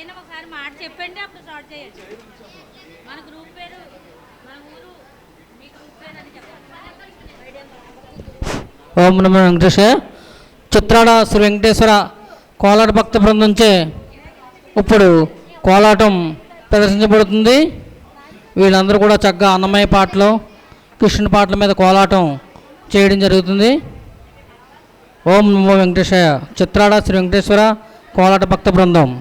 ఏదైనా ఒకసారి మాట చెప్పండి, అప్పుడు స్టార్ట్ చేయొచ్చు. మన గ్రూప్ పేరు, మన ఊరు, మీ గ్రూప్ పేరు అని చెప్పాలి. ఓం నమో వెంకటేశాయ. చిత్రాడ శ్రీ వెంకటేశ్వర కోలాట భక్త బృందంచే ఇప్పుడు కోలాటం ప్రదర్శించబడుతుంది. వీళ్ళందరూ కూడా చక్కగా అన్నమయ్య పాటలు, కృష్ణుని పాటల మీద కోలాటం చేయడం జరుగుతుంది. ఓం నమో వెంకటేశాయ. చిత్రాడ శ్రీ వెంకటేశ్వర కోలాట భక్త బృందం.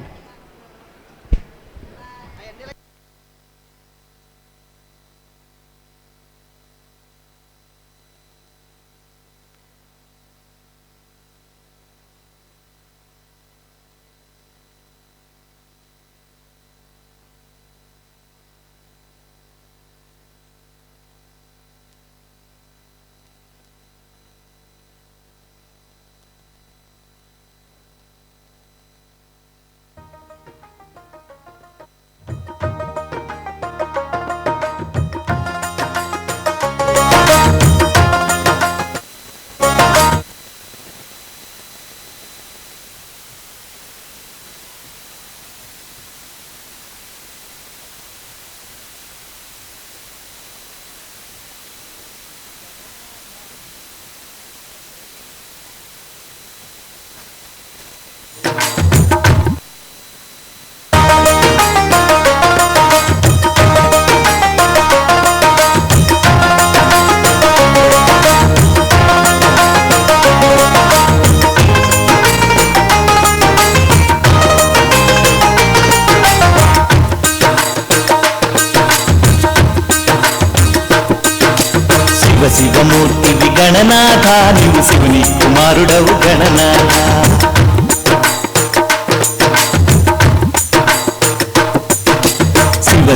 శివమూర్తివి గణనాథ, నీవు శివుని కుమారుడవు గణనాథ.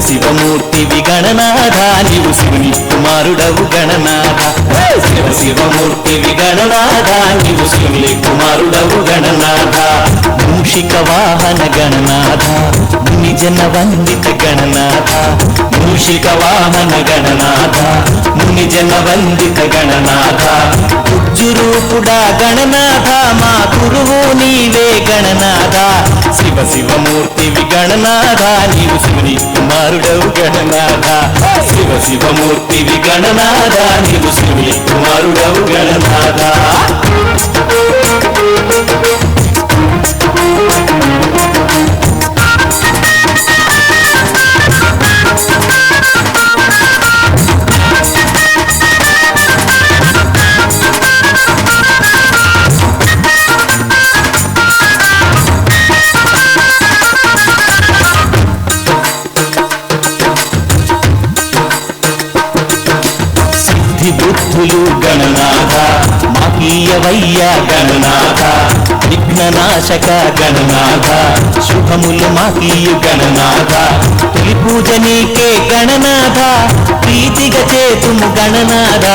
శివమూర్తివి గణనాథ, నీవు శివుని కుమారుడవు గణనాథ. శివమూర్తివి గణనాథ, నీవు శివుని కుమారుడవు గణనాథ. మూషిక వాహన గణనాథ, ముని జన వందిత గణనాథ. మూషిక వాహన గణనాథ, ముని జన వందిత గణనాథ. ఉజ్జురూపుడా గణనాథ, మా గురువు నీవే గణనాథ. శివమూర్తివి గణనాథ, నీవు శివుని కుమారుడవు గణనాథ. శివమూర్తివి గణనాథ, నీవు శివుని కుమారుడవు గణనాథ. బుద్ధులు గణనాథ, మహీయవయ్య గణనాథ. విఘ్ననాశక గణనాథ, శుభములు మహీయు గణనాథ. తొలి పూజ నీకే గణనాథ, ప్రీతిగా చేతుము గణనాథ.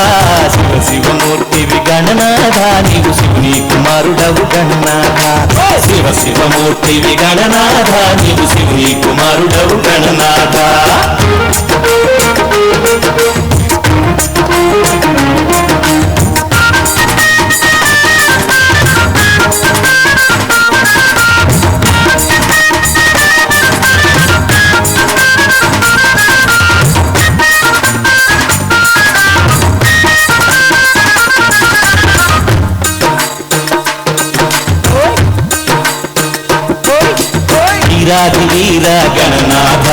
శివమూర్తివి గణనాథ, నీవు శివుని కుమారుడవు గణనాథ. శివమూర్తివి గణనాథ, నీవు శివుని కుమారుడవు గణనాథ. వీర గణనాథ,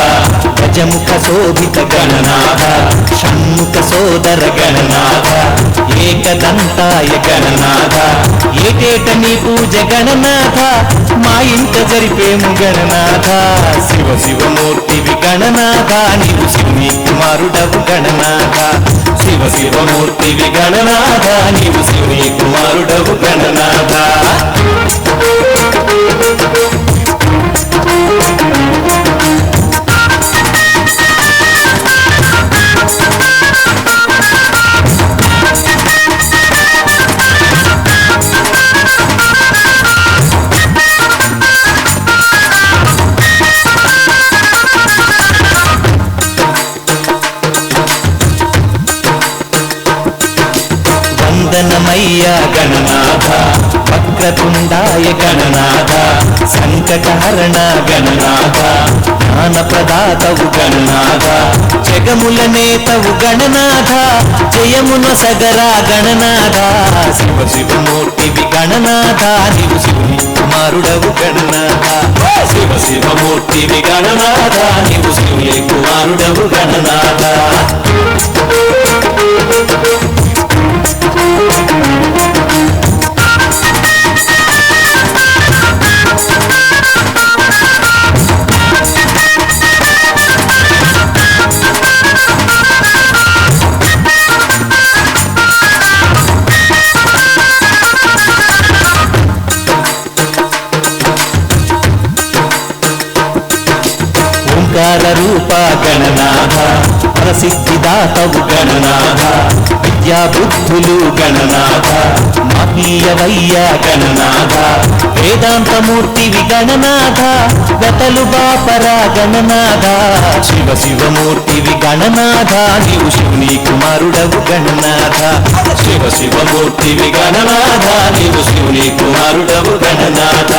గజముఖ శోభిత గణనాథ. షణ్ముఖ సోదర గణనాథ, ఏకదంతాయ గణనాథ. ఏటేట నీ పూజ గణనాథ, మా ఇంట జరిపేము గణనాథ. శివమూర్తివి గణనాథ, నీవు శివుని కుమారుడవు గణనాథ. శివమూర్తివి గణనాథ, నీవు శివుని కుమారుడవు గణనాథ. వందనమయ్య గణనాథ, వక్రతుండాయ గణనాథ. కారణ గణనాథ జ్ఞాన ప్రదాతవు గణనాథ జగముల నేతవు గణనాథ జయమున సగరా గణనాథ శివ శివమూర్తివి గణనాథ నీవు శివుని కుమారుడవు గణనాథ శివ శివమూర్తివి గణనాథ నీవు శివుని కుమారుడవు గణనాథ ఓంకార రూప గణనాథ ప్రసిద్ధిదాతవు గణనాథ విద్యా బుద్ధులు గణనాథ మాపీయవయ్య గణనాథ వేదాంతమూర్తివి గణనాథ గతలు బాపరా గణనాథ శివ శివమూర్తివి గణనాథ నీవు శివుని కుమారుడవు గణనాథ శివ శివమూర్తివి గణనాథ నీవు శివుని కుమారుడవు గణనాథ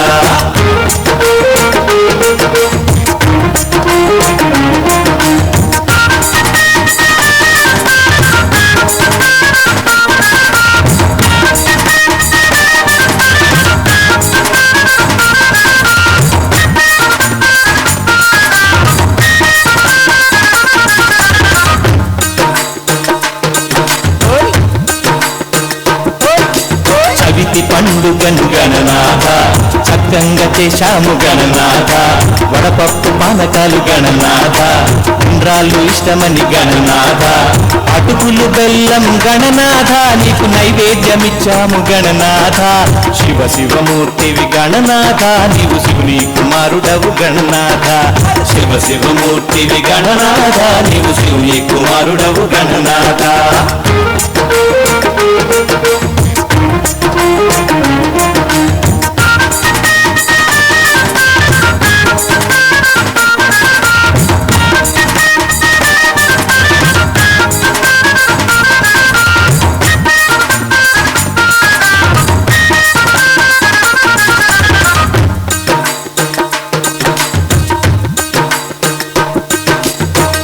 పండుగను గణనాథ చక్కంగా చేశాము గణనాథ వడపప్పు పానకాలు గణనాథ ఉండ్రాళ్ళు ఇష్టమని గణనాథ అటుకులు బెల్లం గణనాథ నీకు నైవేద్యమిచ్చాము గణనాథ శివ శివమూర్తివి గణనాథ నీవు శివుని కుమారుడవు గణనాథ శివ శివమూర్తివి గణనాథ నీవు శివుని కుమారుడవు గణనాథ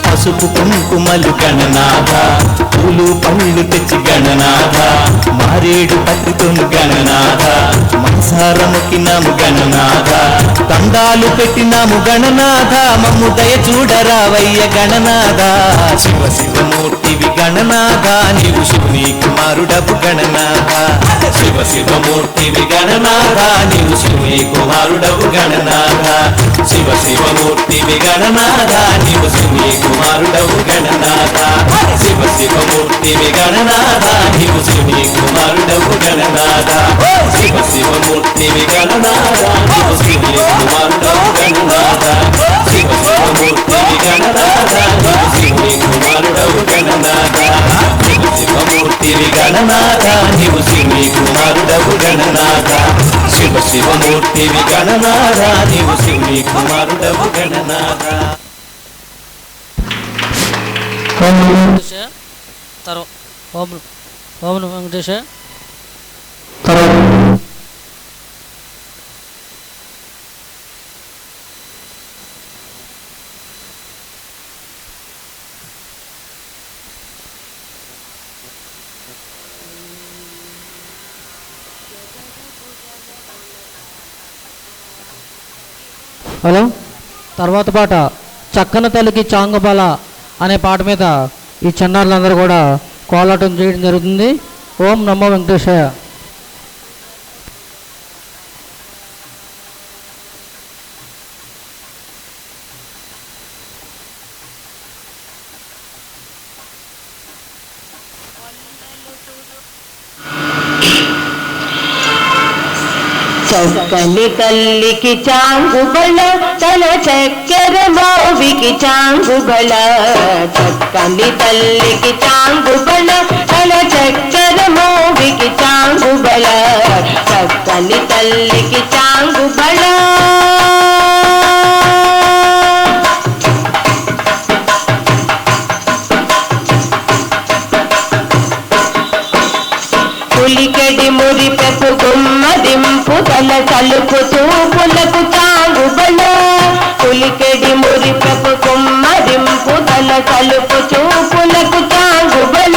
పసుపు కుంకుమలు గణనాథ పూలు పళ్ళు తెచ్చి గణనాథ మారేడు పత్రితోను గణనాథ మనసారముకినాము గణనాథ దండాలు పెట్టినాము గణనాథ మమ్ము దయ చూడరావయ్య గణనాథ శివ శివమూర్తివి గణనాథ నీవు శివుని కుమారుడవు గణనాథ శివ శివమూర్తివి గణనాథ నీవు శివుని కుమారుడవు గణనాథ శివ శివమూర్తివి గణనాథ నీవు శివుని కుమారుడవు గణనాథ శివ శివమూర్తివి గణనాథ నీవు శివుని కుమారుడవు గణనాథ శివ శివమూర్తివి గణనాథ నీవు శివుని కుమారుడవు గణనాథ శివ శివమూర్తివి గణనాథ నీవు శివుని కుమారుడవు గణనాథ శివ శివమూర్తివి గణనాథ నీవు శివుని కుమారుడవు గణనాథ శివ శివమూర్తివి గణనాథ నీవు శివుని కుమారుడవు గణనాథ ఓం వెంకటేశ ఓం వెంకటేశ హలో తర్వాత పాట చక్కన తల్లికి చాంగబాల అనే పాట మీద ఈ చిన్నారులందరూ కూడా కోలాటం చేయడం జరుగుతుంది. ఓం నమో వెంకటేశాయ. చక్కని తల్లికి చాంగుబళ తన చక్కెర మోవికి చాంగుబళ చక్కని తల్లికి చాంగుబళ తన చక్కెర మోవికి చాంగుబళ చక్కని తల్లికి చాంగుబళ పులికెడి మురిపెపు గుమ్మరింపు తల తలుపు తూపులకు చాంగు ఒలికెడి మురిపెపు కుమ్మరింపు తన కలుపు చూపులకు చాంగుబల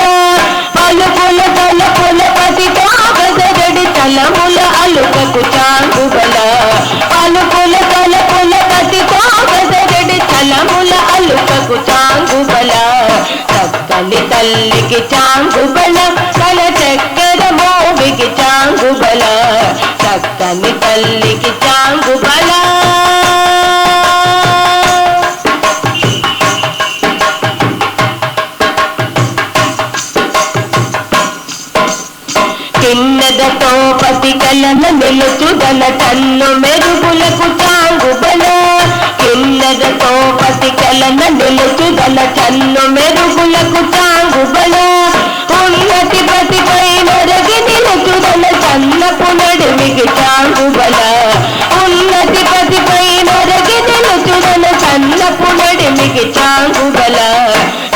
పలుపుల తలపుల పతి తాగదగడి తలముల అలుకకు చాంగుబల పలుపుల తలపుల పతి తాగదగడి తలముల అలుకకు చాంగుబల చక్కని తల్లికి చాంగుబల తల చక్కెర మోవికి చాంగుబల చక్కని తల్లికి చాంగుబల కిన్నెదతో పతికలన నిలుచుదల టన్ను మెరుగులకు చాంగుబల కిన్నెదతో పతికలన నిలుచుదల టన్ను మెరుగులకు చాంగుబల ఉన్నతి పతిపై నరగి నిలుచుదల చన్నపు నడుమికి చాంగుబల ఉన్నతి పతిపై నరగి నిలుచుదల చన్నపు నడుమికి చాంగుబల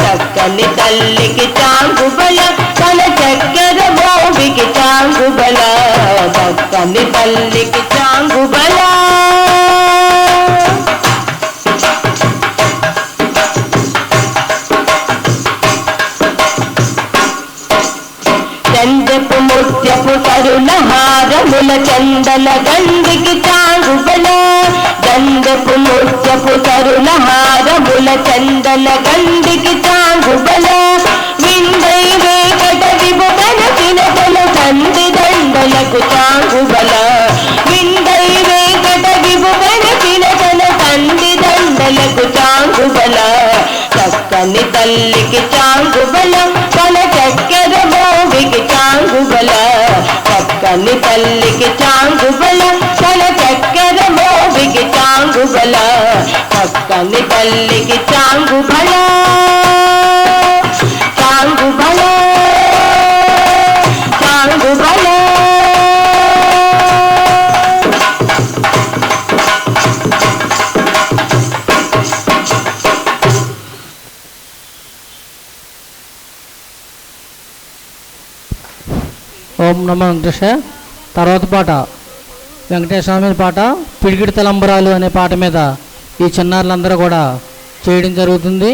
చక్కని తల్లికి చాంగుబల తల చక్కెర మోవికి చాంగుబల చక్కని తల్లికి చాంగుబల చందపు ముత్యపు తరుణ హారముల చందన గండికి చాంగుబల చందపు ముత్యపు తరుణ హారముల చందన గండికి చాంగుబల విందై వేకట విభుగన తినతల సంధి దండలకు చాంగుబల విందై వేకట విభుగన తినతల సంధి దండలకు చాంగుబల చక్కని తల్లికి చాంగుబల తల చక్కెర మోవికి చాంగుబల చక్కని తల్లికి చాంగుబల తల చక్కెర మోవికి చాంగుబల చక్కని తల్లికి చాంగుబల చాంగుబల చాంగుబల ఓం నమో వెంకటేశాయ. తర్వాత పాట వెంకటేశ్వర మీద పాట పిడికిడి తలంబరాలు అనే పాట మీద ఈ చిన్నారులందరూ కూడా చేయడం జరుగుతుంది.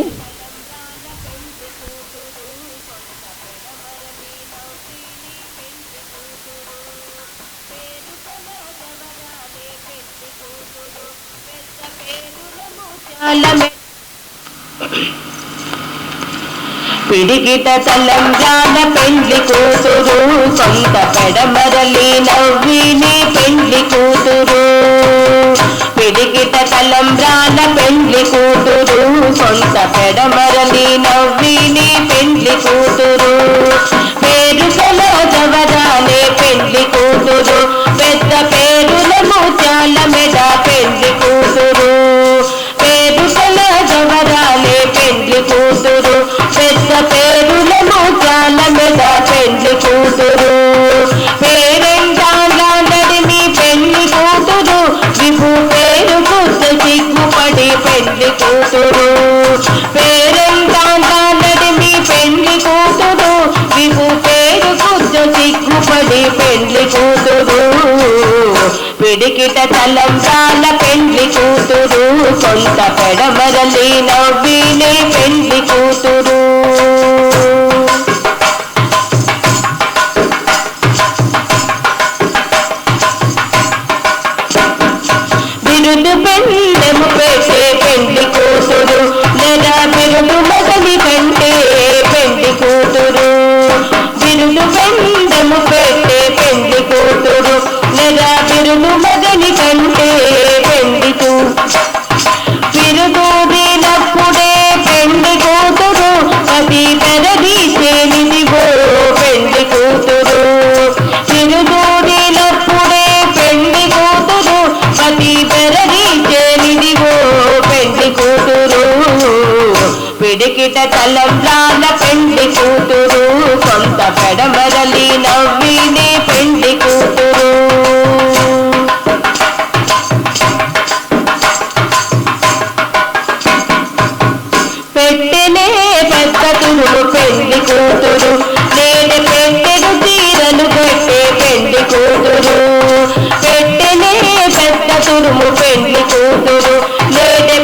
పిడికిట తలంబ్రాల పెండ్లి కూతురు సొంత పెడమరలి నవ్విని పెండ్లి కూతురు పిడికిట తలంబ్రాల పెండ్లి కూతురు సొంత పెడమరలి నవ్విని పెండ్లి కూతురు పేరు సమాజవరాలే పెండ్లి కూతురు పెద్ద పేరుల ముత్యాల మెడ పెండ్లి కూతురు పేరు సమాజవరాలే పెండ్లి కూతురు పెద్ద పేరుల ముత్యాల మెడ పెండ్లి కూతురు పేరెంటాల నడిమి పెండ్లి కూతురు విభు పేరు గుర్త సిగ్గుపడి పెండ్లి కూతురు పేరెంటాల నడిమి పెండ్లి కూతురు విభు పేరు గుర్త సిగ్గుపడి పెండ్లి కూతురు పిడికిట తలంబ్రాల పెండ్లి కూతురు సొంత పెడమరలి నవ్విని పెండ్లి కూతురు బిరుదు పెండెము పెట్టే పెండ్లి కూతురు లేదా బిరుదు మగని కంటే పెండ్లి కూతురు బిరుదు పెండెము పెట్టే పెండ్లి కూతురు లేదా బిరుదు మగని కంటే పెండ్లి బిరుదూరినప్పుడే పెండ్లి కూతురు అది పెరగీసేనిదిగో పెండ్లి కూతురు బిరుదూరినప్పుడే పెండ్లి కూతురు అది పెరగీసేనిదిగో పెండ్లి కూతురు పిడికిట తలంబ్రాల పెండ్లి కూతురు సొంత పెడమరలి నవ్విని పెండ్లి కూతురు పెట్టెనే పెద్ద తురుము పెండ్లి కూతురు నేను పెట్టెడు చీరలు పెట్టే పెండ్లి కూతురు పెట్టెనే పెద్ద తురుము పెండ్లి కూతురు నేను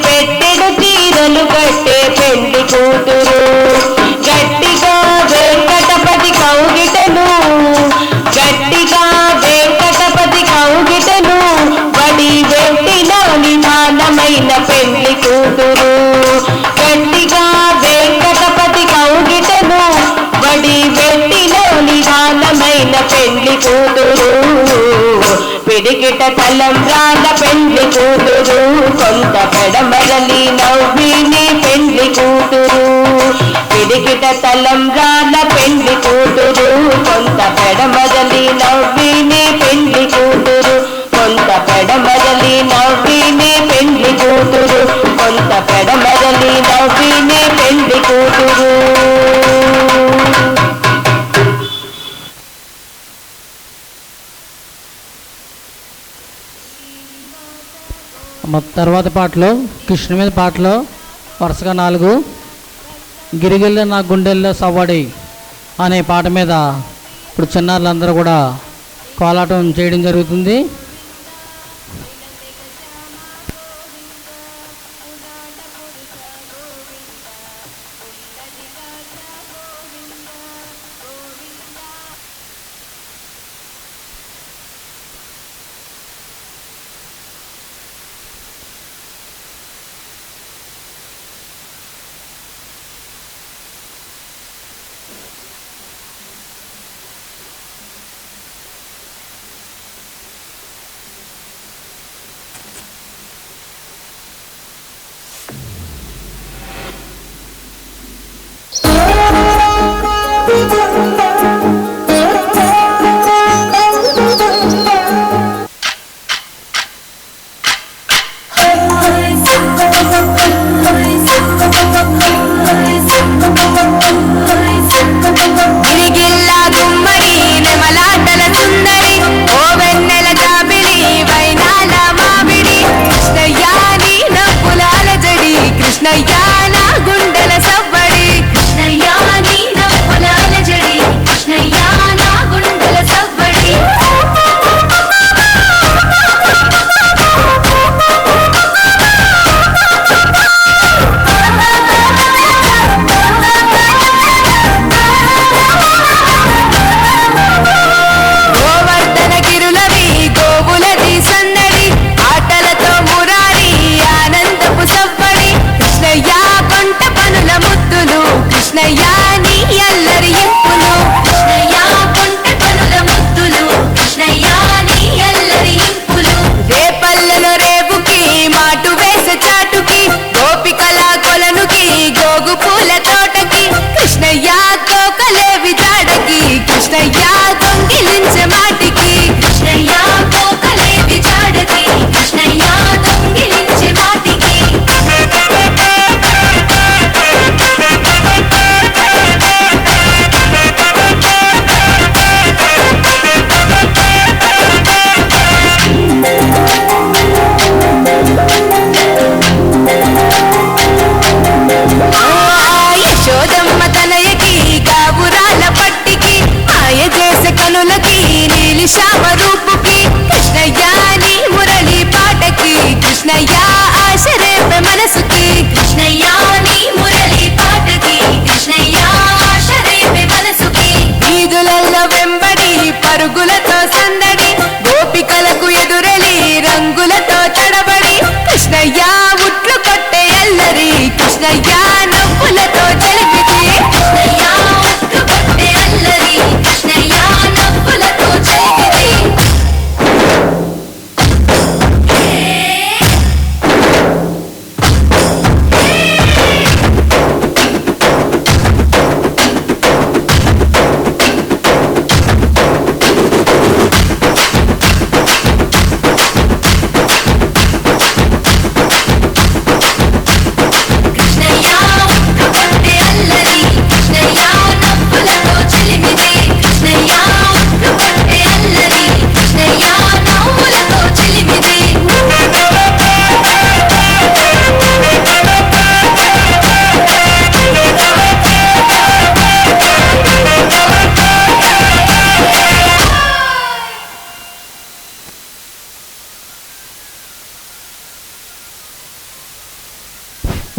పెండ్లి కూతురు కొంత పెడమరలి నవ్విని పెండ్లి కూతురు పిడికిట తలంబ్రాల పెండ్లి కూతురు కొంత పెడమరలి నవ్విని పెండ్లి కూతురు కొంత పెడమరలి నవ్విని పెండ్లి కూతురు కొంత పెడమరలి నవ్విని పెండ్లి కూతురు. తర్వాత పాటలో కృష్ణ మీద పాటలో వరుసగా 4 గిరిగిల్ల నా గుండెల్లో సవ్వడి అనే పాట మీద ఇప్పుడు చిన్నారులందరూ కూడా కోలాటం చేయడం జరుగుతుంది.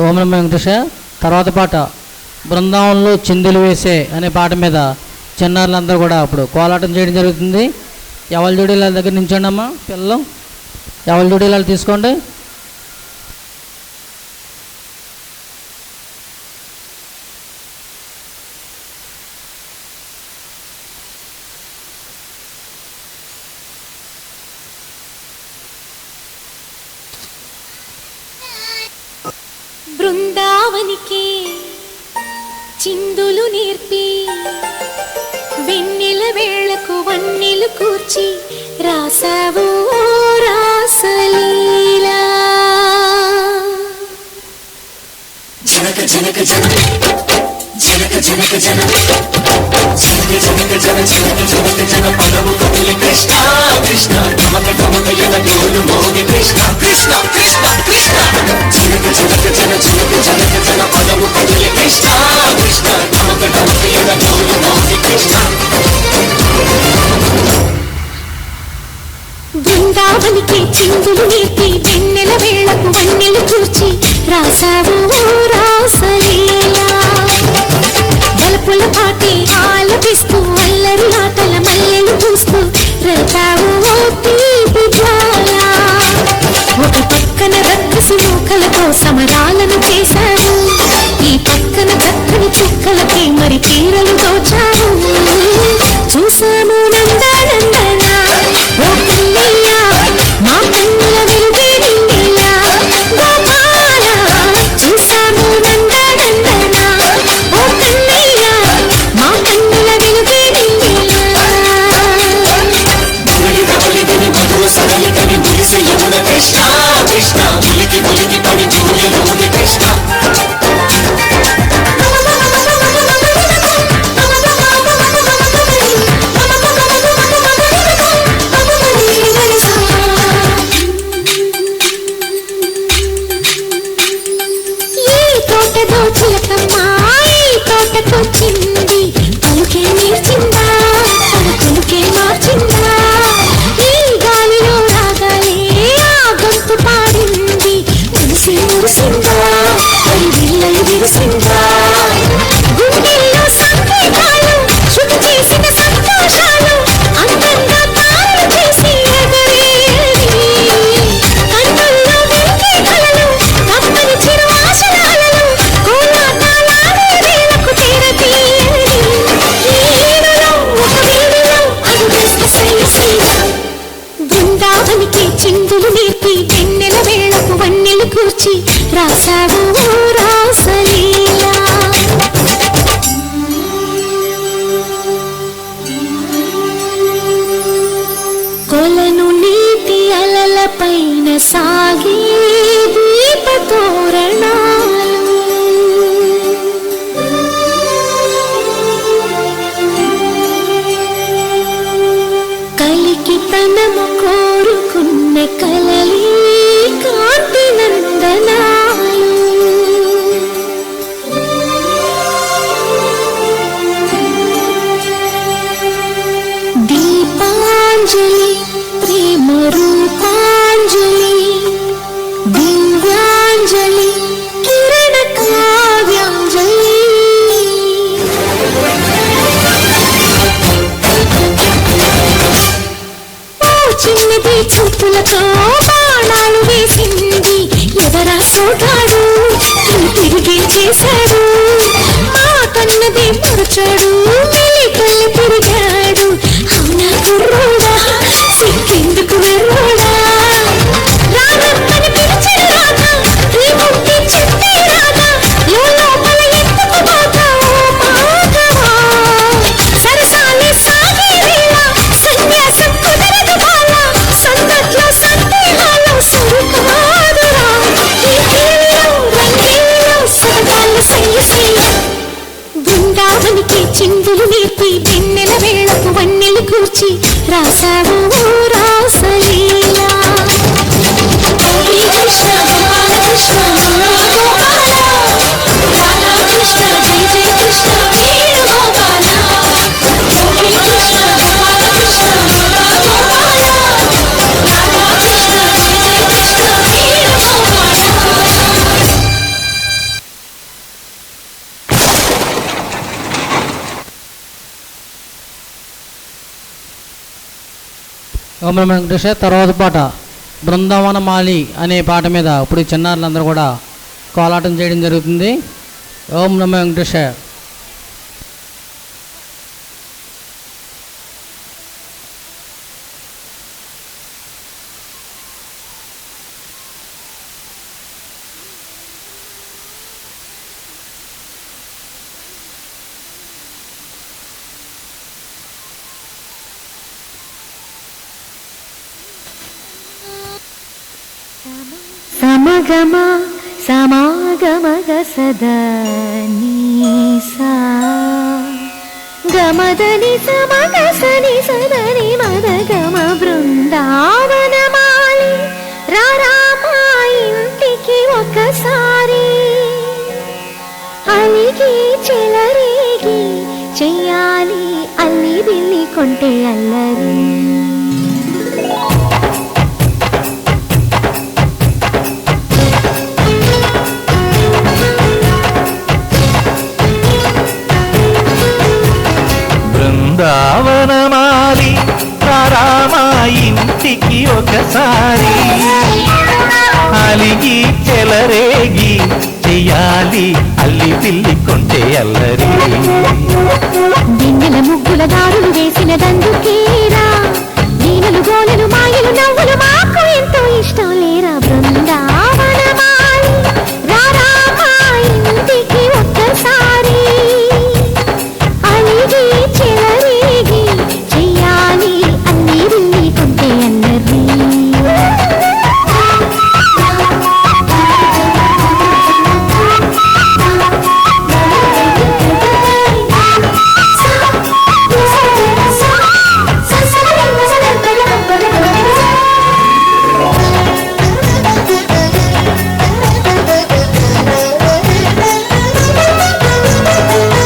ఓం నమో వెంకటేశ. తర్వాత పాట బృందావనంలో చిందులు వేసే అనే పాట మీద చిన్నారులందరూ కూడా ఇప్పుడు కోలాటం చేయడం జరుగుతుంది. ఎవల జోడీల దగ్గర నించండి అమ్మా పిల్లలు, ఎవల జోడీలు తీసుకోండి. బృందావనికి చిందులు నేర్పి వెన్నెల వేళకు వన్నెలు కూర్చి రాసావు రాసలీలా జనక జనక జన జనక జనక జన జనక జనక జన జనక జనక జన పదము కదిలి కృష్ణ కృష్ణ ధమక ధమక యన గోలు మోగి కృష్ణ కృష్ణ కృష్ణ కృష్ణ జనక జనక జన జనక జనక జన పదము కదిలి కృష్ణ కృష్ణ ధమక ధమక యన గోలు మోగి కృష్ణ బృందావనికి చిందులు నేర్పి వెన్నెల వేళకు వన్నెలు కూర్చి రాసావు రాసలీలా గల్పుల పాటి ఆలపిస్తూ అల్లరి ఆటల మల్లెలు పూస్తూ రేపావు తీపి జ్వాల ఒక పక్కన రక్కసి మూకలతో సమరాలను చేశావు ఈ పక్కన చక్కని చుక్కలకి మరి తీరలు దోచావు చూసాము నందనందన ఓ కన్నయ్య మా కన్నుల వెలుగే నిండిలా గోపాల చూసాము నందనందన ఓ కన్నయ్య మా కన్నుల వెలుగే నిండిలా మురళి మధుర సరళికని మురిసె యమున కృష్ణ కృష్ణ ములికి ములికి పడి జూయలోని కృష్ణ తోటకొచ్చింది పలుకే నేర్చిందా పలుకే మార్చిందా ఈ గాలిలో రాగాలే ఆ గొంతు పాడింది మురిసి మురిసిందా అది విల్లలు విరిసిందా గుండెల్లో సంకేతాలు శుద్ధి చేసిన సంతోషాలు అందంగా తాళలు చేసి ఎగరేది కన్నుల్లో వెలిగే కలలు కమ్మని చిరు ఆశలాలలు కోలాటాలాడే వేళకు తెరతీయది ఈ ఈడులో ఒక వీడిలో అడుగేస్తే సైసీగా బృందావనికి చిందులు నేర్పి వెన్నెల వేళకు వన్నెలు కూర్చి రాసావు రాసలీలా కొలను నీటి అలల పైన సాగే దీపతోరణాలు కలికి తనము కోరుకున్న కలలే కాంతి నందనాలు దీపాంజలి ప్రేమ రూపాంజలి దివ్యాంజలి కిరణ కావ్యాంజలి ఓ చిన్నది చూపులతో బాణాలు వేసింది ఎవరా సోగాడు తిరిగి చేశాడు మా కన్నది మరచాడు మెలికల్లి తిరిగాడు అవునా కుర్రోడా సిక్కెందుకు వెర్రోడా రానమ్మని పిలిచిన రాగా ఈ ముక్తి చెప్పే రాగా లోపల ఎందుకు బాగా ఓ మాధవా సరసాలే సాగే వేళ సన్యాసం కుదరదు బాల సందట్లో సందేహాలు సురుకాదురా ఈ తీరిలో రంగేలో సరదాలు సయ్య బృందావనికి చిందులు నేర్పి వెన్నెల వేళకు వన్నెలు కూర్చి రాసావు రాసలీలా గోపీ కృష్ణ గోపాల కృష్ణ గోపాల బాల కృష్ణ జయ జయ కృష్ణ వేణు గోపాల గోపీ కృష్ణ గోపాల కృష్ణ గోపాల బాల కృష్ణ జయ జయ కృష్ణ వేణు గోపాల ఓం నమో వెంకటేశాయ. తర్వాత పాట బృందావన మాలి అనే పాట మీద ఇప్పుడు ఈ చిన్నారులందరూ కూడా కోలాటం చేయడం జరుగుతుంది. ఓం నమో వెంకటేశాయ. సమగమ సమాగమగ సదా నీసా గమదని సమగ సని సదని మదగమ బృందావనమాలి రారామా ఇంటికి ఒకసారి అలిగి చెలరేగి చెయ్యాలి అల్లి బిల్లి కొంటే అల్లరి బృందావనమాలి రారామా ఇంటికి ఒకసారి అలిగి చెలరేగి చెయ్యాలి అల్లి పిల్లి కొంటే అల్లరి గిన్నెల ముగ్గుల దారులు వేసిన దందుకేరా నీళ్ళు గోలెలు మాయలు నవ్వులు మాకు ఎంతో ఇష్టం లేరా బృందావనమాలి రారామా ఇంటికి ఒక్కసారి అలిగి చెలరేగి చెయ్యాలి అల్లి బిల్లి కొంటే అల్లరి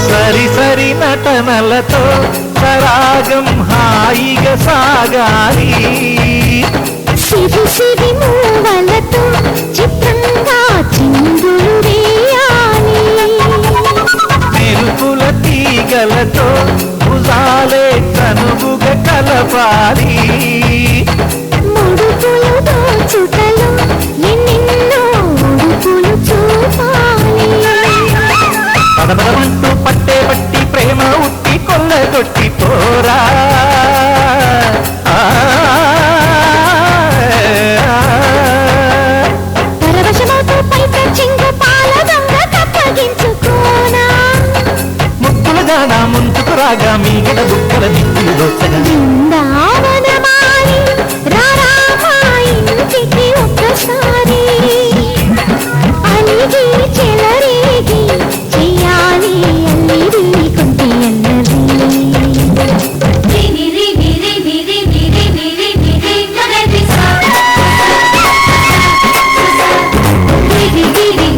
సరి సరి నటనలతో సరాగం హాయిగా సాగాలి సిరి సిరి మూవలతో చిత్రంగా చిందులు వేయాలి మెరుపుల తీగలతో భుజాలే కనుగుగా కలపాలి ముడుపులు దోచుటలో ఎన్నెన్నో ఉడుపులు చూపాలి పదమదమంటూ పట్టే పట్టి ప్రేమ ఉట్టి కొల్లగొట్టి పోరా పరవశమవుతూ పైట చెంగు పాల దొంగ కప్పగించుకోనా ముక్కుల దానా ముందుకు రాగా మీగడ బుక్కల దిక్కులు దోచగా బృందావనమాలి రారామా ఇంటికి ఒక్కసారి అలిగి చెలరేగి చెయ్యాలి అల్లి బిల్లి కొంటే అల్లరి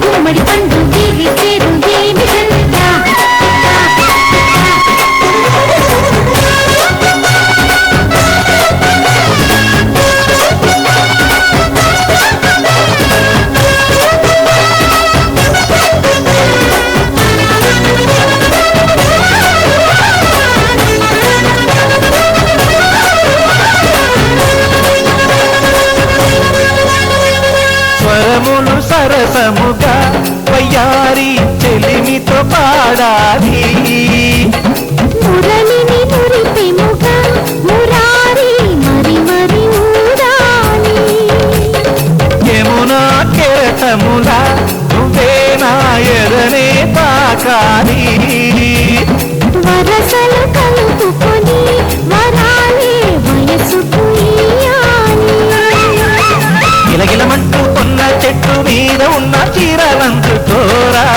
గుమ్మడి పండు గిరి పేరు దేవి స్వరములు సరసముగా వయ్యారి చెలిమితో పాడాలి మురళిని మురిపెముగా మురారి మరి మరి ఊరాలి యమునా కెరటములా నువ్వే నా ఎదనే తాకాలి వరసలు కలుపుకొని వరాలే వయసుకు ఇయ్యాలి గిలగిలమంటూ ఉన్న చెట్టు మీద ఉన్న చీరలందుకోరా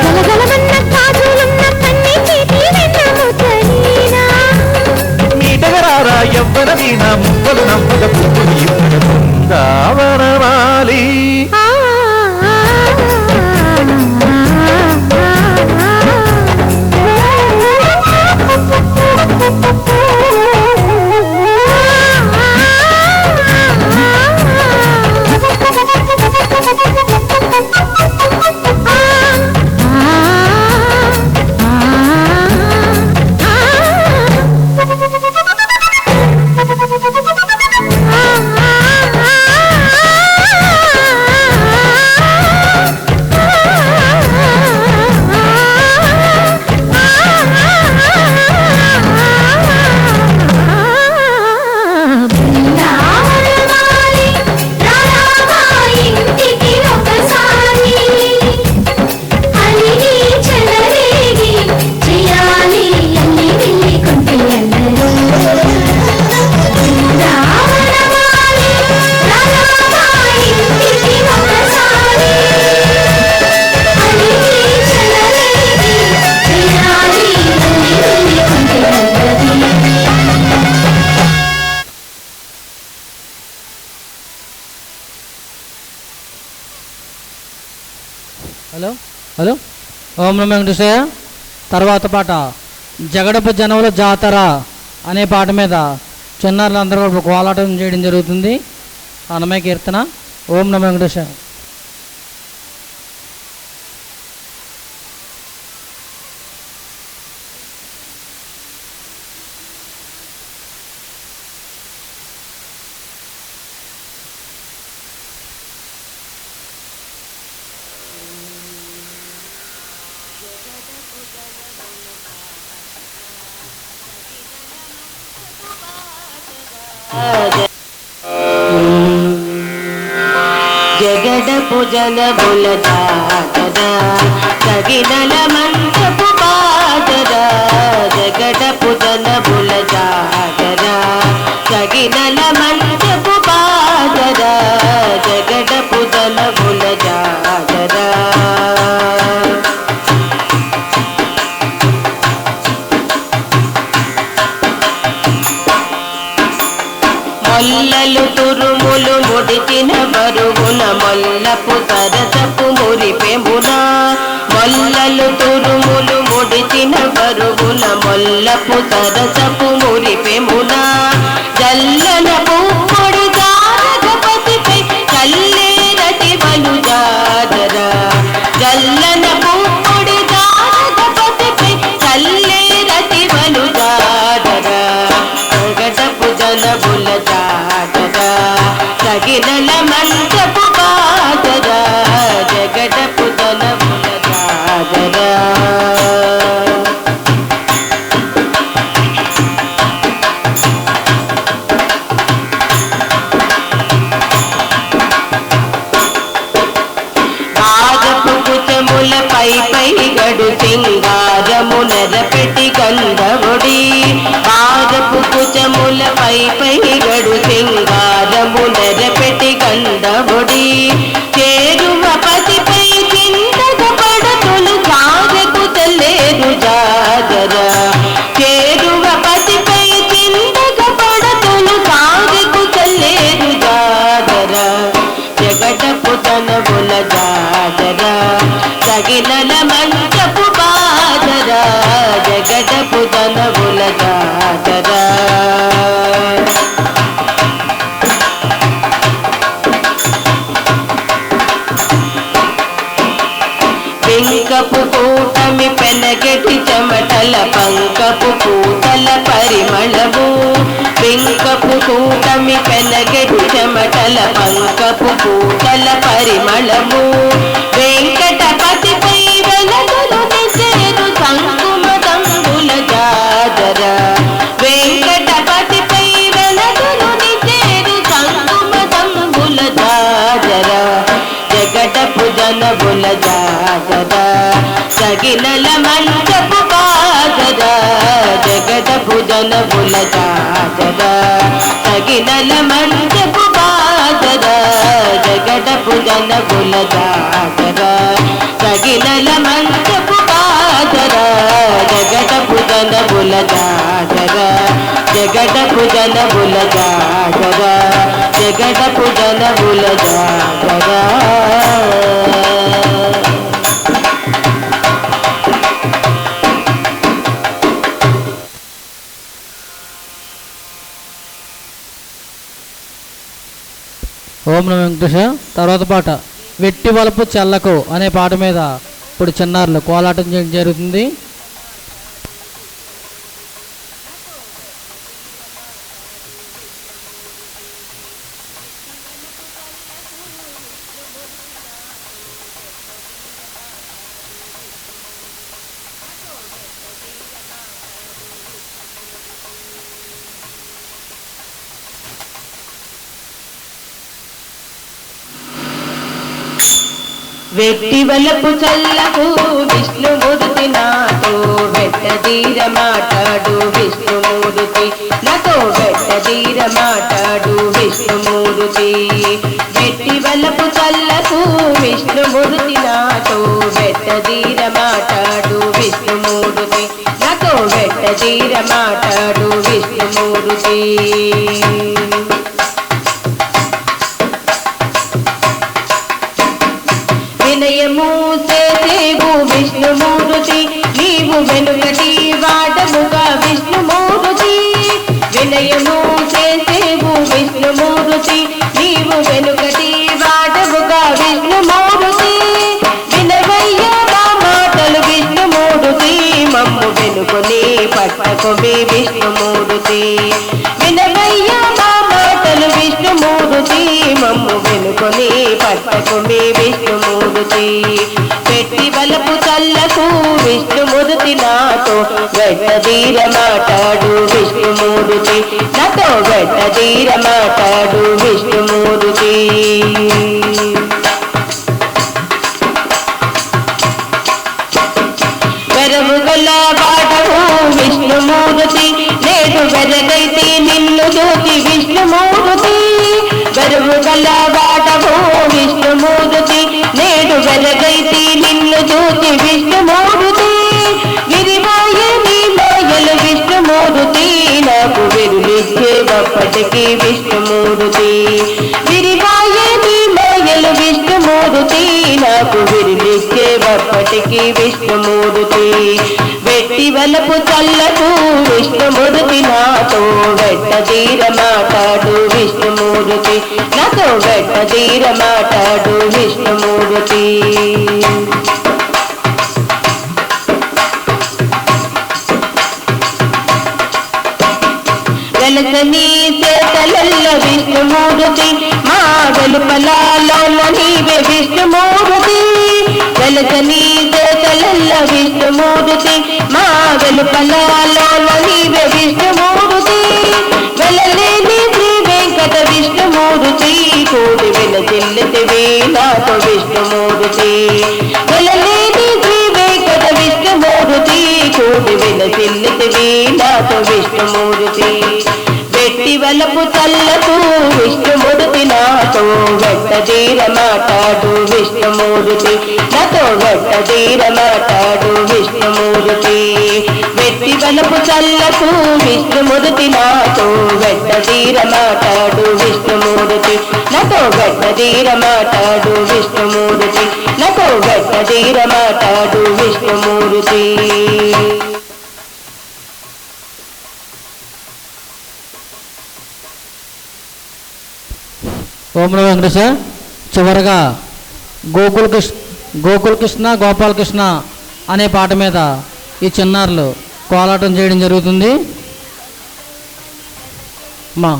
గలగలమన్న కాజులున్న కన్ని చేతి వెన్నముతలీనా మీటగరారా ఎవ్వర వీణ ముక్కలు నమ్మక పువ్వులు ఇప్పుడు బృందావనమాలి ఆ ఆ హలో హలో ఓం నమో వెంకటేశాయ. తర్వాత పాట జగడపు జనముల జాతర అనే పాట మీద చిన్నారులందరూ కూడా కోలాటం చేయడం జరుగుతుంది. అన్నమయ్య కీర్తన. ఓం నమో వెంకటేశాయ. జగడపు జనముల జాతర సగినల మంటపు పాటర జగడపు జనముల జాతర సగినల మంటపు పాటర జగడపు జనముల జాతర మొల్లలు తురుములు ముడిచిన బరువున మొల్లపు సరసపు మురిపెమున మొల్లలు తురుములు ముడిచిన బరువున మొల్లపు సరసపు మురిపెమున జల్లన పుప్పొడి జారగపతిపై చల్లేరటి బలు జాతర జల్లన పుప్పొడి జారగపతిపై చల్లేరటి బలు జాతర జగడపు జనముల జాతర సగినల మంటపు బాతర జగడపు జనముల జాతర బాజపు కుచముల పై గడు సింగారము నెరపెట్టి గంధముడి బాజపు కుచముల పై గడు సింగారము నెరపెట్టి గంధముడి చేరువ పతిపై చింతక పడతులు సాగకు తెల్లేరు జాతర చేరువ పతిపై చింతక పడతులు సాగకు తెల్లేరు జాతర జగడపు జనముల జాతర సగినల మంటపు బాతర జగడపు జనముల జాతర పింకపు కూటమి పెనగటి చెమటల పంకపు పూతల పరిమళము పింకపు కూటమి పెనగటి చెమటల పంకపు పూతల పరిమళము వెంకటపతిపై వెలగలు నిసేరు సంకుమ తంబుల జాతర వెంకటపతిపై వెలగలు నిసేరు సంకుమ తంబుల జాతర జగడపు జనముల జాతర సగినల మంటపు బాతర జగడపు జనముల జాతర సగినల మంటపు బాతర జగడపు జనముల జాతర సగినల మంటపు బాతర జగడపు జనముల జాతర జగడపు జనముల జాతర జగడపు జనముల జాతర ఓం నమో వెంకటేశాయ. తర్వాత పాట వెట్టి వలపు చెల్లకు అనే పాట మీద ఇప్పుడు చిన్నారులు కోలాటం చేయడం జరుగుతుంది. వెట్టి వలపు చల్లకు విష్ణుమూర్తి నాతో వెట్టదీర మాట్లాడు విష్ణుమూర్తి నాతో వెట్టదీర మాట్లాడు విష్ణుమూర్తి వెట్టి వలపు చల్లకు విష్ణుమూర్తి నాతో వెట్టదీర మాట్లాడు విష్ణుమూర్తి నాతో వెట్టదీర మాట్లాడు విష్ణుమూర్తి వినయము విష్ణుమూర్తి వినవయ్య మా మాటలు విష్ణుమూర్తి మమ్ము వెనుకొని పట్టకుమి విష్ణుమూర్తి పెట్టి బలపు చల్లకు విష్ణుమూర్తి నాతో గడ్డదీర మాట్లాడు విష్ణుమూర్తి నాతో గడ్డదీర మాట్లాడు విష్ణుమూర్తి వెరవు గల వాడవు విష్ణుమూర్తి నేడు వెరగైతే నిన్ను చూసి విష్ణుమూర్తి వెరవు గల వాడవు విష్ణుమూర్తి నేడు వెరగైతే నిన్ను చూసి విష్ణుమూర్తి విరిమాయ నీ మాయలు విష్ణుమూర్తి నాకు విరులిచ్చేవప్పటికీ విష్ణుమూర్తి విరిమాయ నీ మాయలు విష్ణుమూర్తి నాకు విరులిచ్చేవప్పటికీ విష్ణుమూర్తి వెట్టి వలపు చల్లకు విష్ణుమూర్తి నాతో వెట్టదీర మాట్లాడు విష్ణుమూర్తి నాతో వెట్టదీర మాట్లాడు విష్ణుమూర్తి వెలసని చేతలల్ల విష్ణుమూర్తి మా వెలుపలాలోన నీవే విష్ణుమూర్తి వెలసని చేతలల్ల విష్ణుమూర్తి మా వెలుపలాలోన నీవే విష్ణుమూర్తి వెలలేని శ్రీ వెంకట విష్ణుమూర్తి కూడి వెలసిల్లితివి నాతో విష్ణుమూర్తి వెలలేని శ్రీ వెంకట విష్ణుమూర్తి కూడి వెలసిల్లితివి నాతో విష్ణుమూర్తి వెట్టి వలపు చల్లకు విష్ణుమూర్తి నాతో వెట్టదీర మాట్లాడు విష్ణుమూర్తి నాతో వెట్టదీర మాట్లాడు విష్ణుమూర్తి వెట్టి వలపు చల్లకు విష్ణుమూర్తి నాతో వెట్టదీర మాట్లాడు విష్ణుమూర్తి నాతో వెట్టదీర మాట్లాడు విష్ణుమూర్తి నాతో వెట్టదీర మాట్లాడు విష్ణుమూర్తి ఓం నమో వెంకటేశ. చివరగా గోకుల కృష్ణ గోపాలకృష్ణ అనే పాట మీద ఈ చిన్నారులు కోలాటం చేయడం జరుగుతుంది. మా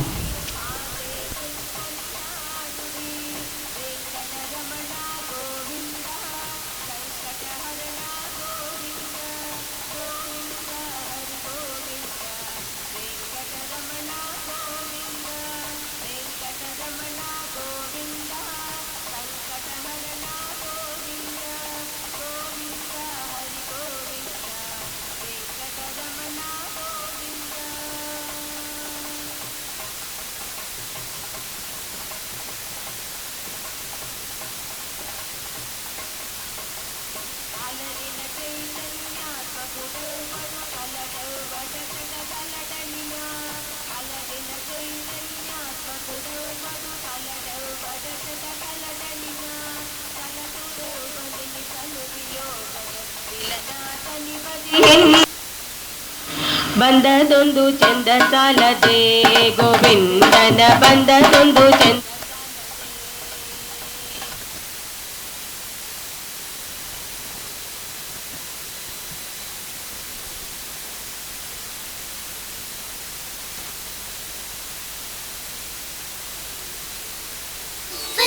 ಬಂದದೊಂದು ಚಂದ ಸಾಲದೆ ಗೋವಿಂದನ ಬಂದದೊಂದು ಚಂದ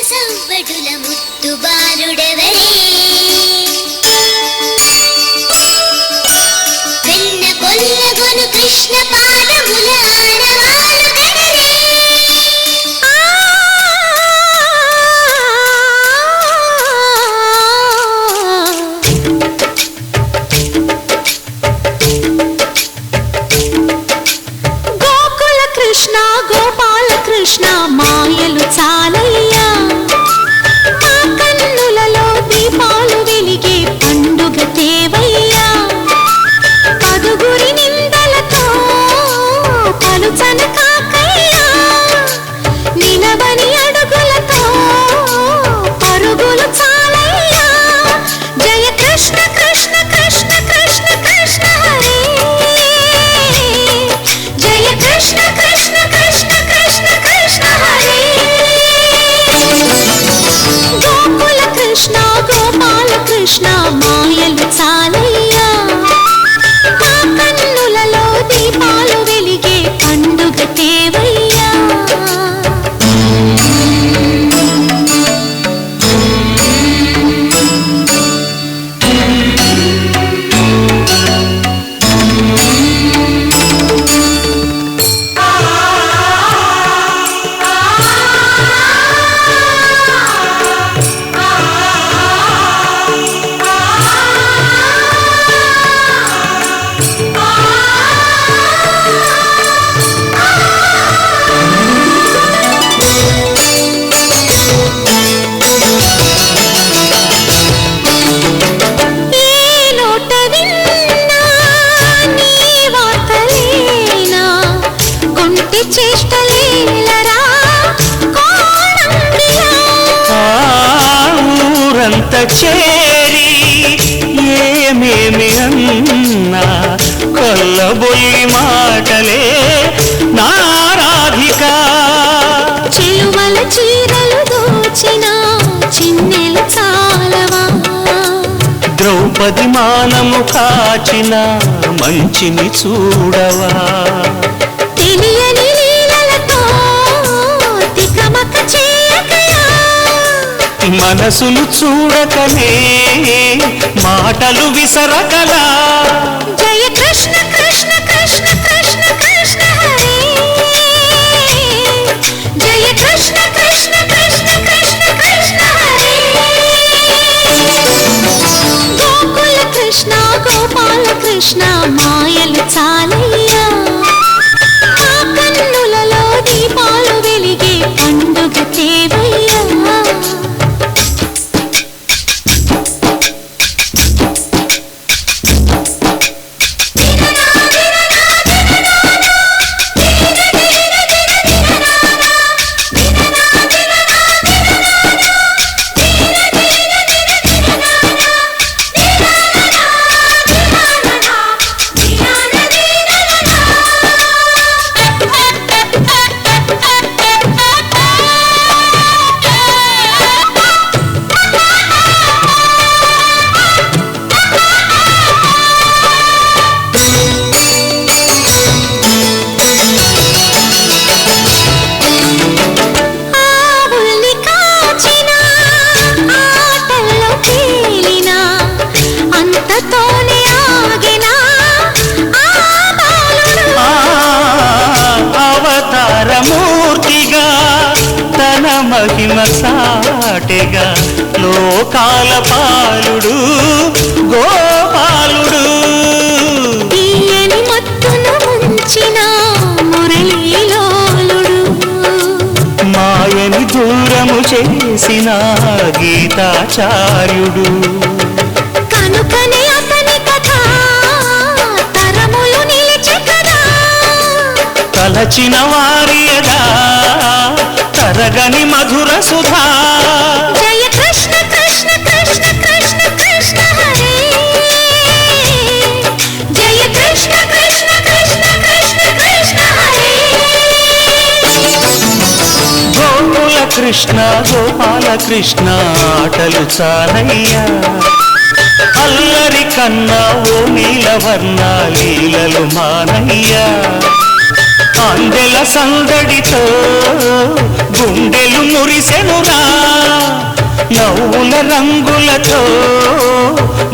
సవ్వడుల ముత్తు బాలుడెవరే వెన్న కొల్లగొను కృష్ణ పాదముల ఆనవాలు కనరే గోకుల కృష్ణ గోపాల కృష్ణ మాయలు చాలయ్యా మా కన్నులలో దీపాలు వెలిగే పండుగ తేవయ్యా పదుగురి నిందలతో పలుచన కాకయ్యా నిలబని అడుగులతో పరుగులు చాలయ్యా జయ కృష్ణ కృష్ణ కృష్ణ కృష్ణ కృష్ణ హరే జయ కృష్ణ కృష్ణ కృష్ణ కృష్ణ కృష్ణ హరే గోకుల కృష్ణ గోపాల కృష్ణ మాయలు చాలయ్యా మా కన్నులలో దీపాలు వెలిగే కోటి చేష్టలేలరా కోణంగిరా. ఊరంత చేరి ఏమేమి అన్నా కొల్లబొల్లి మాటలే నారాధిక. చిలువల చీరలు దోచిన చిన్నెలు చాలవా. ద్రౌపది మానము కాచిన మంచిని చూడవా. తెలియని లీలలతో తికమక చేయకయా. మనసును చూడకనే మాటలు విసరకలా. జయ కృష్ణ కృష్ణ కృష్ణ కృష్ణ కృష్ణ హరే. జయ కృష్ణ కృష్ణ కృష్ణ కృష్ణ కృష్ణ హరే. గోకుల కృష్ణ గోపాల కృష్ణ మాయలు చాలయ్యా. ఆ కన్నులలో దీపాలు వెలిగే పండుగ తేవయ్యా. మహిమ సాటెగా లోకాల పాలుడు గోపాలుడు. తీయని మత్తును ముంచిన మురళీలోలుడు. మాయని దూరము చేసిన గీతాచార్యుడు. కనుకనే అతని కథ తరములు నిలిచే కదా. తలచిన వారియదా తరగని మధుర సుధా. జయ కృష్ణ కృష్ణ కృష్ణ కృష్ణ కృష్ణ హరే. జయ కృష్ణ కృష్ణ కృష్ణ కృష్ణ కృష్ణ హరే. గోకుల కృష్ణ గోపాల కృష్ణ ఆటలు చాలయ్యా. అల్లరి కన్నా ఓ నీలవర్ణ లీలలు మానయ్యా. అందెల సందడితో గుండెలు మురిసెనురా. నవ్వుల రంగులతో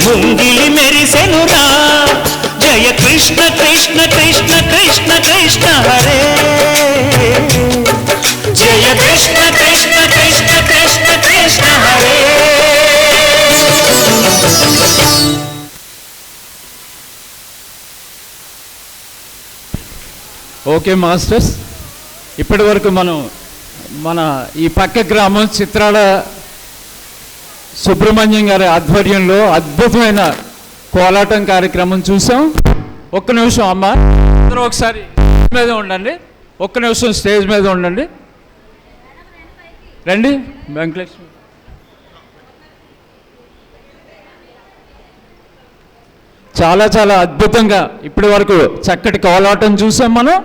ముంగిలి మెరిసెనురా. జయ కృష్ణ కృష్ణ కృష్ణ కృష్ణ కృష్ణ హరే. జయ కృష్ణ కృష్ణ కృష్ణ కృష్ణ కృష్ణ హరే. ఓకే మాస్టర్స్, ఇప్పటి వరకు మనం మన ఈ పక్క గ్రామం చిత్రాల సుబ్రహ్మణ్యం గారి ఆధ్వర్యంలో అద్భుతమైన కోలాటం కార్యక్రమం చూసాం. ఒక్క నిమిషం అమ్మ, అందరూ ఒకసారి మీద ఉండండి, ఒక్క నిమిషం స్టేజ్ మీద ఉండండి. రండి వెంకటలక్ష్మి. చాలా చాలా అద్భుతంగా ఇప్పటి వరకు చక్కటి కోలాటం చూసాం మనం.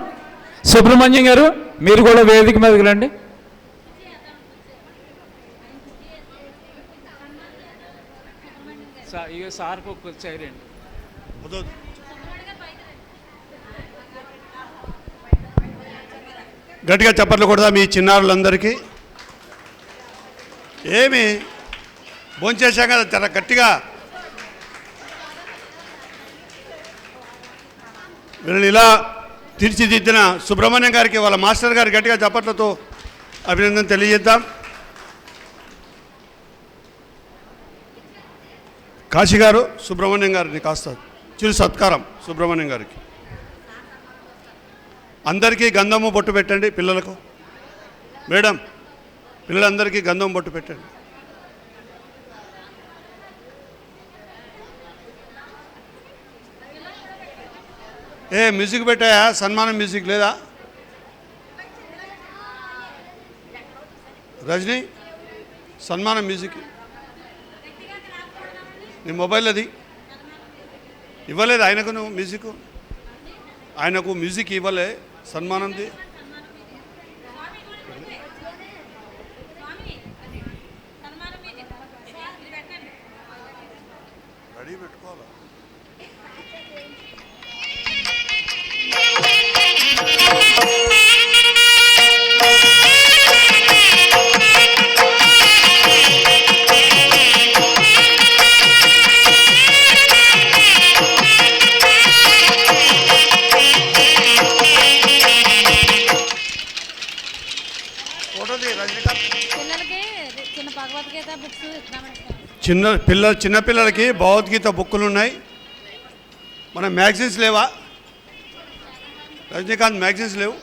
సుబ్రహ్మణ్యం గారు మీరు కూడా వేదిక మీదకి రండి. ఇక సార్కు చేయండి. గట్టిగా చప్పట్లు కొడదా మీ చిన్నారులందరికీ. ఏమి భోంచేశాం కదా, చాలా గట్టిగా వీళ్ళని ఇలా తీర్చిదిద్దిన సుబ్రహ్మణ్యం గారికి వాళ్ళ మాస్టర్ గారి గట్టిగా చప్పట్లతో అభినందన తెలియజేద్దాం. కాశీ గారు సుబ్రహ్మణ్యం గారిని కాస్త చిరు సత్కారం సుబ్రహ్మణ్యం గారికి. అందరికీ గంధము బొట్టు పెట్టండి పిల్లలకు. మేడం పిల్లలందరికీ గంధం బొట్టు పెట్టండి. మ్యూజిక్ పెట్టాయా? సన్మానం మ్యూజిక్ లేదా? రజనీ సన్మానం మ్యూజిక్ నీ మొబైల్ అది ఇవ్వలేదు ఆయనకు నువ్వు మ్యూజిక్ ఆయనకు మ్యూజిక్ ఇవ్వలే సన్మానంది రెడీ పెట్టుకోవాలి చిన్నపిల్లలకి భగవద్గీత బుక్కులు ఉన్నాయి. మన మ్యాగజైన్స్ లేవా రజనీకాంత్? మ్యాగజైన్స్ లేవు.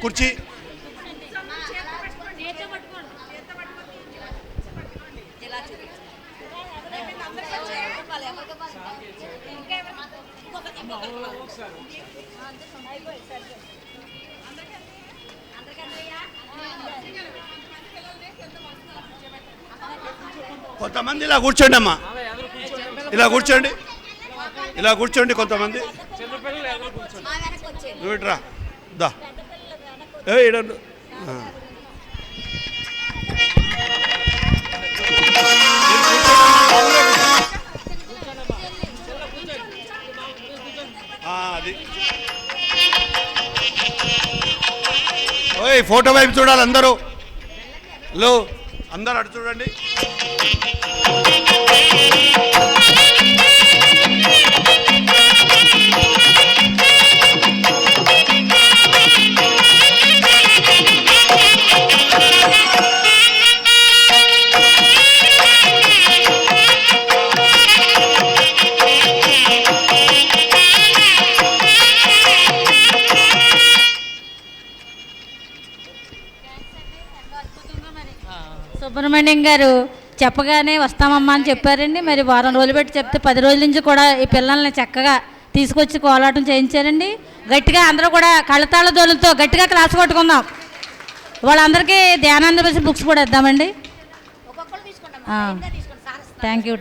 కుర్చీ కొంతమంది ఇలా కూర్చోండి అమ్మా, ఇలా కూర్చోండి, ఇలా కూర్చోండి కొంతమంది. నువ్వు ఇట్రా దా ఇడండు. అది ఓయ్ ఫోటో వైపు చూడాలి అందరూ. హలో అందరూ అటు చూడండి. సుబ్రహ్మణ్యం గారు చెప్పగానే వస్తామమ్మా అని చెప్పారండి. మరి వారం రోజులు పెట్టి చెప్తే 10 రోజుల నుంచి కూడా ఈ పిల్లల్ని చక్కగా తీసుకొచ్చి కోలాటం చేయించారండి. గట్టిగా అందరూ కూడా కళ్ళతాళ్ళ దోలులతో గట్టిగా క్లాస్ కొట్టుకుందాం. వాళ్ళందరికీ ధ్యానాంద బసి బుక్స్ కూడా ఇద్దామండి. Thank you.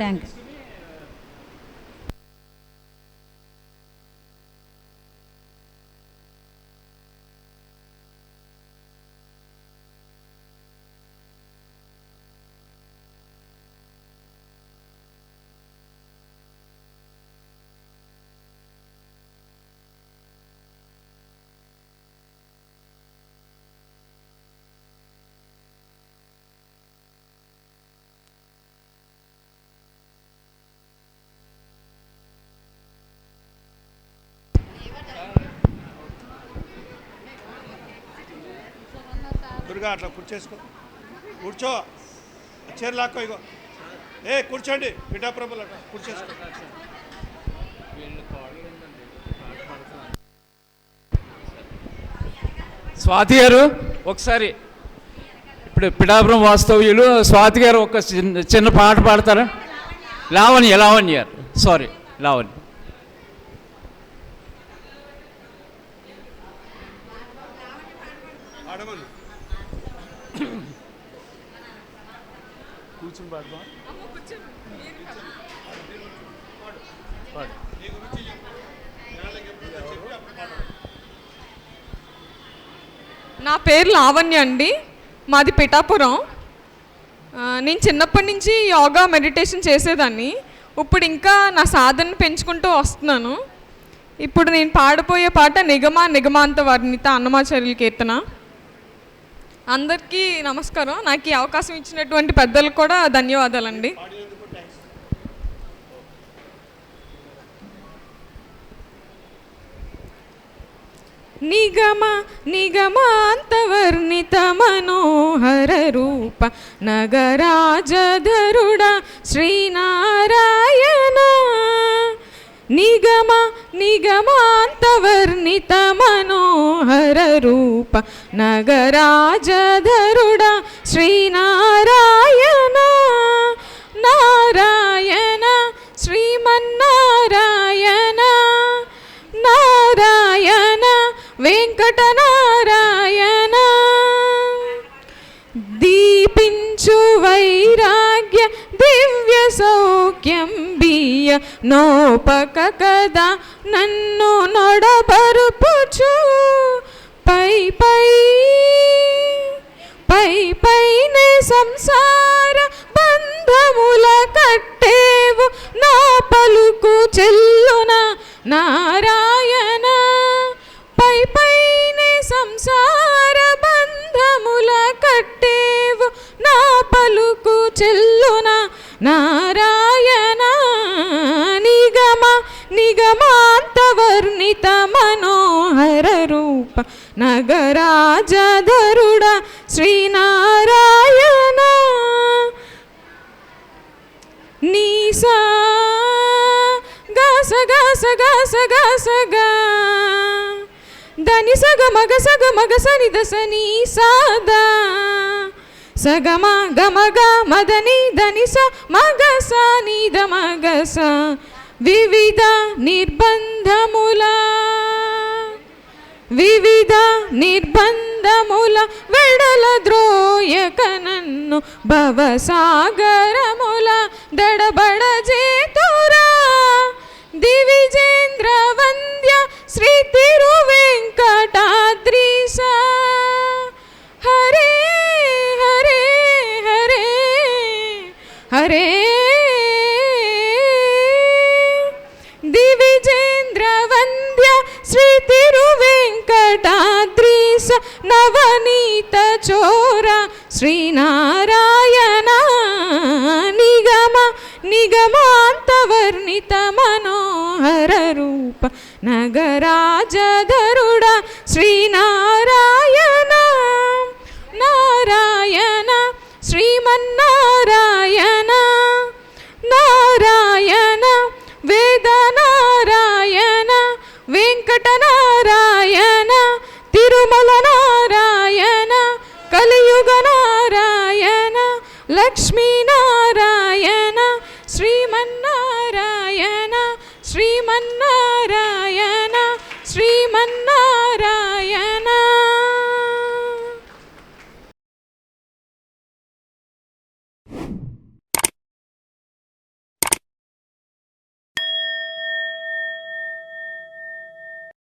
దుర్గా అట్లా కూర్చేసుకో, కూర్చో, చీర లాక్కో. ఇగో కూర్చోండి పిఠాపురంలో అట్లా కూర్చేసుకో. స్వాతి గారు ఒకసారి ఇప్పుడు పిఠాపురం వాస్తవ్యులు స్వాతి గారు ఒక చిన్న పాట పాడతారా? లావణ్య గారు, సారీ లావణ్య. కూర్చుని పాడమా? నా పేరు లావణ్య అండి, మాది పిఠాపురం. నేను చిన్నప్పటి నుంచి యోగా మెడిటేషన్ చేసేదాన్ని. ఇప్పుడు ఇంకా నా సాధన పెంచుకుంటూ వస్తున్నాను. ఇప్పుడు నేను పాడబోయే పాట నిగమ నిగమాంత వర్ణిత అన్నమాచార్యుల కీర్తన. అందరికీ నమస్కారం. నాకు ఈ అవకాశం ఇచ్చినటువంటి పెద్దలకు కూడా ధన్యవాదాలండి. నిగమ నిగమాంతవర్ణిత మనోహర రూప నగరాజధరుడ శ్రీనారాయణ. నిగమ నిగమాంతవర్ణిత మనోహర రూప నగరాజధరుడ శ్రీనారాయణ. నారాయణ శ్రీమన్నారాయణ నారాయణ వెంకటనారాయణ. దీపించు వైరాగ్య దివ్య సౌఖ్యం బియ్య నోపక కదా నన్ను నొడబరుపుచు పై పై పై పైనే సంసార బంధముల కట్టేవు నా పలుకు చెల్లున నారాయణ. పై పైనే సంసార బంధముల కట్టేవు నా పలుకు చెల్లున నారాయణ. నిగమ నిగమాంతవర్ణిత మనోహర రూప నగరాజధరుడ శ్రీనారాయణ. నీసా గస గస గస గస గా దని సగ మగ సని దస నీ సాదా సగమ గమగ మదని దని స మగ స నీద మగ స. వివిధ నిర్బంధముల వెడల ద్రోయక నన్ను భవసాగరముల దడబడ చేతురా. దివిజేంద్ర వంద్య శ్రీ తిరువెంకటాద్రీశ. హరే హరే హరే హరే దివిజేంద్ర వంద్య శ్రీ తిరువెంకటాద్రీశ. నవనీత చోర శ్రీనారాయణ. నిగమ నిగమాంతవర్ణిత మనోహర రూప నగరాజధరుడ శ్రీనారాయణ. నారాయణ శ్రీమన్నారాయణ నారాయణ వేదనారాయణ వెంకటనారాయణ తిరుమల నారాయణ కలియుగ నారాయణ లక్ష్మీనారాయణ శ్రీమన్నారాయణ శ్రీమన్నారాయణ.